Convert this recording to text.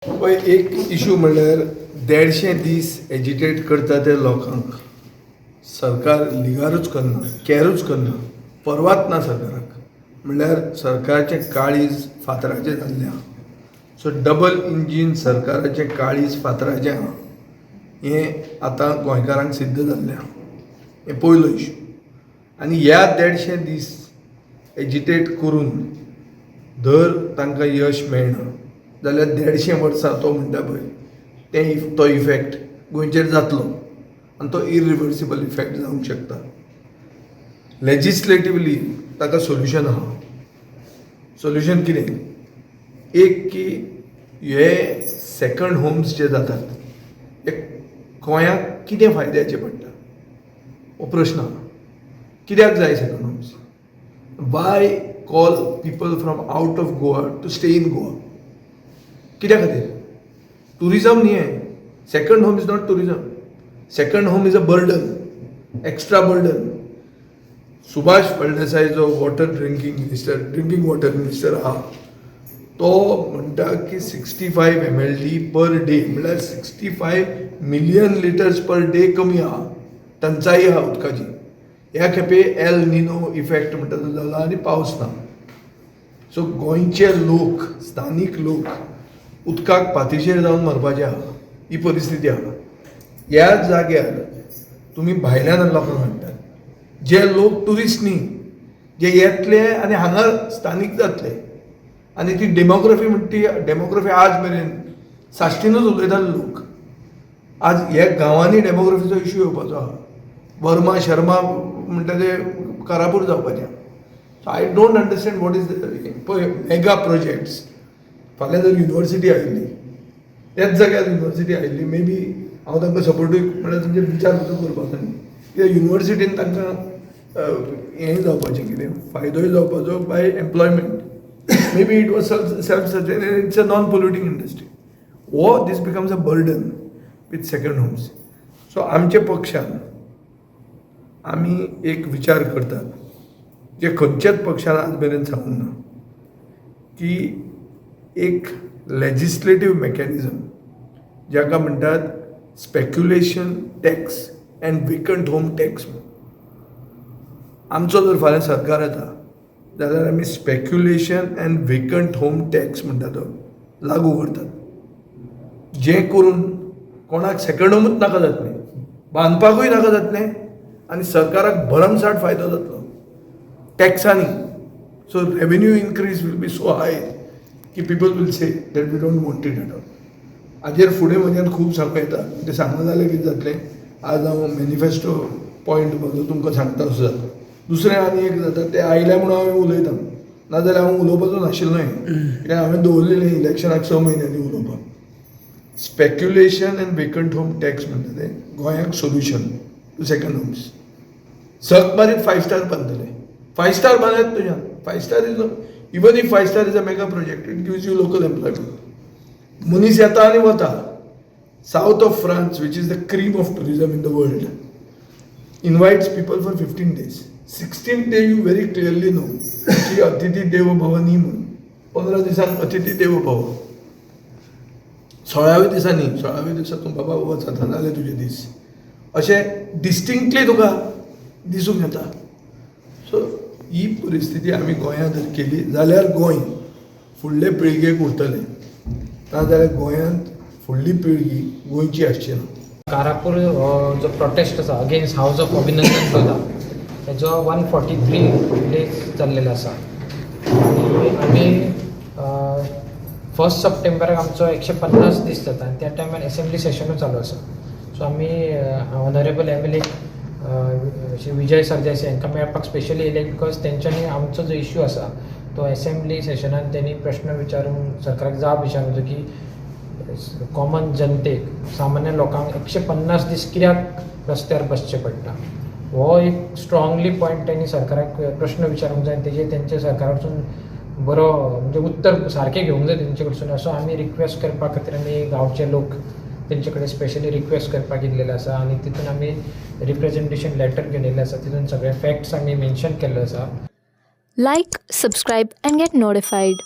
पळय एक इशू म्हणल्यार 150 दीस एजिटेट करता ते लोकांक सरकार लिगारूच करना, कॅरूच करना, परवाच ना सरकाराक. म्हणल्यार सरकारचें काळीज फातराचें जाल्लें आहा. सो डबल इंजीन सरकाराचें काळीज फातराचें आहा हें आतां गोंयकारांक सिद्ध जाल्लें आहा. हें पयलो इशू. आनी ह्या 150 दीस एजिटेट करून धर तांकां यश मेळना जाल्यार 150 वर्सां तो म्हणटा पळय तो इफेक्ट गोंयचेर जातलो आनी तो इरिवर्सिबल इफेक्ट जावंक शकता. लेजिस्लेटिवली ताका सोल्युशन आहा. सोल्युशन कितें? एक की हे सेकंड होम्स जे जातात हे गोंयांक कितें फायद्याचे पडटा हो प्रश्न आहा. कित्याक जाय second homes? Why call people from out of Goa to stay in Goa? कित्या खातीर? टुरिजम न्ही हें. Second home is not tourism. Second home is a burden, extra burden. Subhash Phaldesai जो ड्रिंकींग वॉटर मिनिस्टर आहा तो म्हणटा की 65 mld पर डे म्हणल्यार 65 मिलियन लिटर्स पर डे कमी आहा. टंचाई आहा उदकाची. ह्या खेपे एल निनो इफेक्ट म्हणटा तो जाला आनी पावस ना. सो गोंयचे लोक, स्थानीक लोक उदकाक पातीशेर जावन मरपाचे आहा. ही परिस्थिती आहा. ह्या जाग्यार तुमी भायल्यान लोकांक हाडटात. जे लोक टुरिस्ट न्ही, जे येतले आनी हांगा स्थानीक जातले. आनी ती डेमोग्राफी म्हणटा ती डेमोग्राफी आज मेरेन साश्टीनूच उलयताले लोक. आज ह्या गांवांनी डेमोग्राफीचो इशू येवपाचो आहा. वर्मा शर्मा म्हणटा ते कारापूर जावपाचें. So I don't understand what is पळय मेगा प्रोजेक्ट्स. फाल्यां जर युनिवर्सिटी आयिल्ली, त्याच जाग्यार युनिवर्सिटी आयिल्ली, मे बी हांव तांकां सपोर्टूय म्हणल्यार तुमचे विचार करपाचो न्ही. कित्याक युनिवर्सिटीन तांकां हें जावपाचें कितें फायदोय जावपाचो by employment. May be it was self sustainable. It's a non polluting industry. वो this becomes a burden with second homes. So आमच्या पक्षान आमी एक विचार करतात जे खंयच्याच पक्षान आज मेरेन सांगूंक ना की एक लेजिस्लेटीव मेकॅनिझम जाका म्हणटात speculation tax and vacant home tax. आमचो जर फाल्यां सरकार येता जाल्यार आमी speculation and vacant home tax म्हणटा तो लागू करतात. जें करून कोणाक सेकंड होमूच नाका जातलें, बांदपाकूय नाका जातलें आनी सरकाराक भरमसाट फायदो जातलो टॅक्सांनी. So revenue increase will be so high की people will say that we don't want it at all. हाजेर फुडें म्हज्यान खूब सांगूं येता. तें सांगना जाल्यार कितें जातलें, आज हांव मॅनिफेस्टो पॉयंट म्हजो तुमकां सांगता असो जाता. दुसरें आनी एक जाता तें आयल्या म्हणून हांवें उलयता, नाजाल्यार हांव उलोवपाचो नाशिल्लो हें. कित्याक हांवें दवरलेलें इलेक्शनाक 6 म्हयन्यांनी उलोवपाक. Speculation and vacant home tax म्हणटा तें गोंयांक सोल्युशन टू सेकंड होम्स. सक मारीत 5 स्टार बांदतले. 5 स्टार बांदत तुज्यान. 5 star is even if 5 star is a mega project, it gives you local employment. मनीस येता आनी वता. South of France, which is the cream of tourism in the world, invites people for 15 days. 16th day you very clearly know की अतिथी देवो भव न्ही म्हणून. 15 दिसांक अतिथी देवो भव. 16व्या दिसांनी 16व्या दिसा तूं बाबा वचत जाले तुजे दीस अशें डिस्टिंक्टली तुका दिसूंक येता. सो ही परिस्थिती आमी गोंयांत जर केली जाल्यार गोंय फुडले पिळगेक उरतलें. नाजाल्यार गोंयांत फुडली पिळगी गोंयची आसची ना. कारापूर जो प्रोटेस्ट आसा अगेन्स्ट हाऊस ऑफ अभिनंदन प्रदा हेजो 143 डेज चल्लेलो आसा. आनी 1 सप्टेंबराक आमचो 150 दीस जाता आनी त्या टायमार असेंब्ली सेशनूय चालू आसा. सो आमी ऑनरेबल MLA विजय सरदेसाय हांकां मेळपाक स्पेशली येयले बिकॉज तेंच्यांनी आमचो जो इश्यू आसा तो असेंब्ली सेशनान त्यांनी प्रश्न विचारून सरकाराक जाप विचारूंक की कॉमन जनतेक सामान्य लोकांक 150 दीस कित्याक रस्त्यार बसचें पडटा. हो एक स्ट्रॉंगली पॉयंट त्यांनी सरकाराक प्रश्न विचारूंक जाय. तेजेर तेंचे सरकारा कडसून बरो म्हणजे उत्तर सारकें घेवंक जाय तेंचे कडसून. असो आमी रिक्वेस्ट करपा खातीर आमी गांवचे लोक तेंचे कडेन स्पेशली रिक्वेस्ट करपाक येयल्लेले आसा आनी तितून आमी रिप्रेझेंटेशन लेटर घेवन येयल्लें आसा. तितून सगळे फॅक्ट्स आमी मेन्शन केल्ले आसा. Like, subscribe and get notified.